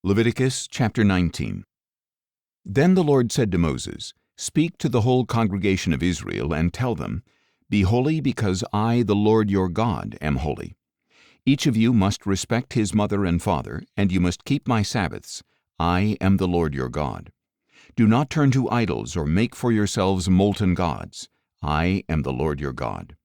Leviticus chapter 19. Then the Lord said to Moses, "Speak to the whole congregation of Israel, and tell them, Be holy, because I, the Lord your God, am holy. Each of you must respect his mother and father, and you must keep my Sabbaths. I am the Lord your God. Do not turn to idols or make for yourselves molten gods. I am the Lord your God.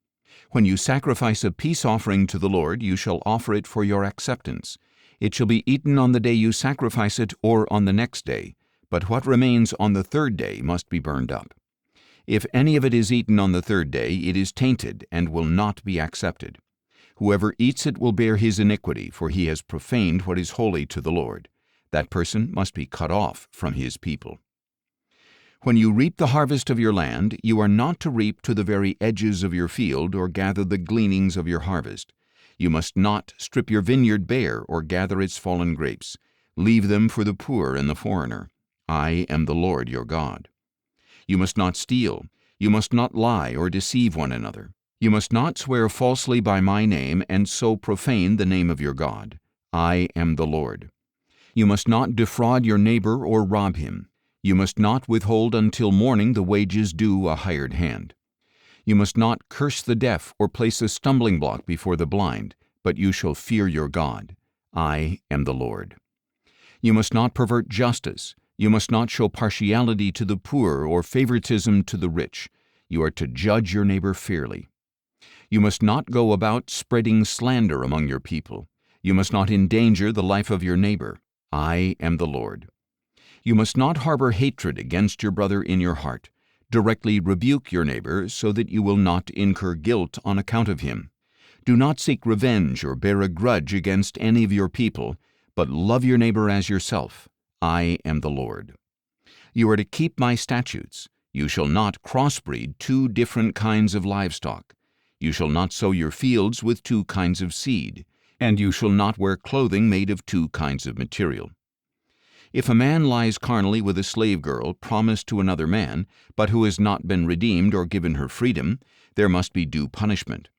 When you sacrifice a peace offering to the Lord, you shall offer it for your acceptance. It shall be eaten on the day you sacrifice it or on the next day, but what remains on the third day must be burned up. If any of it is eaten on the third day, it is tainted and will not be accepted. Whoever eats it will bear his iniquity, for he has profaned what is holy to the Lord. That person must be cut off from his people. When you reap the harvest of your land, you are not to reap to the very edges of your field or gather the gleanings of your harvest. You must not strip your vineyard bare or gather its fallen grapes. Leave them for the poor and the foreigner. I am the Lord your God. You must not steal. You must not lie or deceive one another. You must not swear falsely by my name and so profane the name of your God. I am the Lord. You must not defraud your neighbor or rob him. You must not withhold until morning the wages due a hired hand. You must not curse the deaf or place a stumbling block before the blind, but you shall fear your God. I am the Lord. You must not pervert justice. You must not show partiality to the poor or favoritism to the rich. You are to judge your neighbor fairly. You must not go about spreading slander among your people. You must not endanger the life of your neighbor. I am the Lord. You must not harbor hatred against your brother in your heart. Directly rebuke your neighbor so that you will not incur guilt on account of him. Do not seek revenge or bear a grudge against any of your people, but love your neighbor as yourself. I am the Lord. You are to keep my statutes. You shall not crossbreed two different kinds of livestock. You shall not sow your fields with two kinds of seed, and you shall not wear clothing made of two kinds of material. If a man lies carnally with a slave girl promised to another man, but who has not been redeemed or given her freedom, there must be due punishment.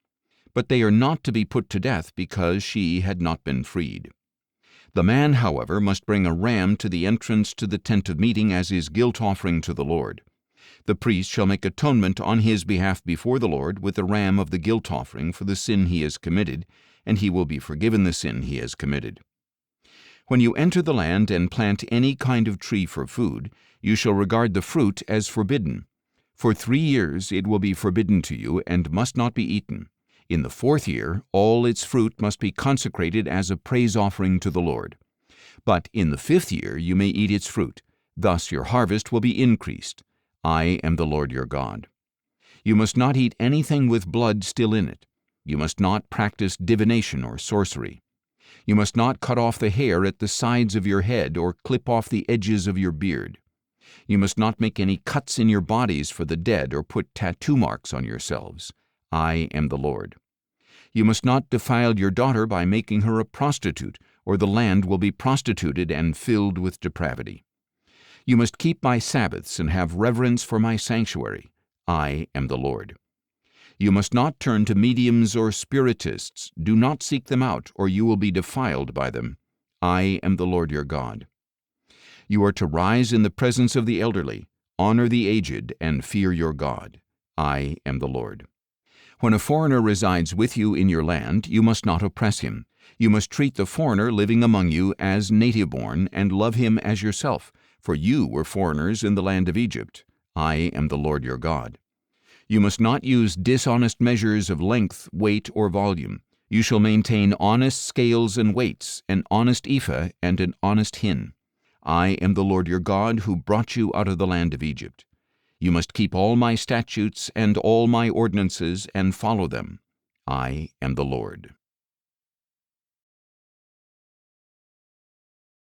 But they are not to be put to death because she had not been freed. The man, however, must bring a ram to the entrance to the tent of meeting as his guilt offering to the Lord. The priest shall make atonement on his behalf before the Lord with the ram of the guilt offering for the sin he has committed, and he will be forgiven the sin he has committed. When you enter the land and plant any kind of tree for food, you shall regard the fruit as forbidden. For 3 years it will be forbidden to you and must not be eaten. In the 4th year, all its fruit must be consecrated as a praise offering to the Lord. But in the 5th year you may eat its fruit. Thus your harvest will be increased. I am the Lord your God. You must not eat anything with blood still in it. You must not practice divination or sorcery. You must not cut off the hair at the sides of your head or clip off the edges of your beard. You must not make any cuts in your bodies for the dead or put tattoo marks on yourselves. I am the Lord. You must not defile your daughter by making her a prostitute, or the land will be prostituted and filled with depravity. You must keep my Sabbaths and have reverence for my sanctuary. I am the Lord. You must not turn to mediums or spiritists. Do not seek them out, or you will be defiled by them. I am the Lord your God. You are to rise in the presence of the elderly, honor the aged, and fear your God. I am the Lord. When a foreigner resides with you in your land, you must not oppress him. You must treat the foreigner living among you as native-born and love him as yourself, for you were foreigners in the land of Egypt. I am the Lord your God. You must not use dishonest measures of length, weight, or volume. You shall maintain honest scales and weights, an honest ephah and an honest hin. I am the Lord your God who brought you out of the land of Egypt. You must keep all my statutes and all my ordinances and follow them. I am the Lord.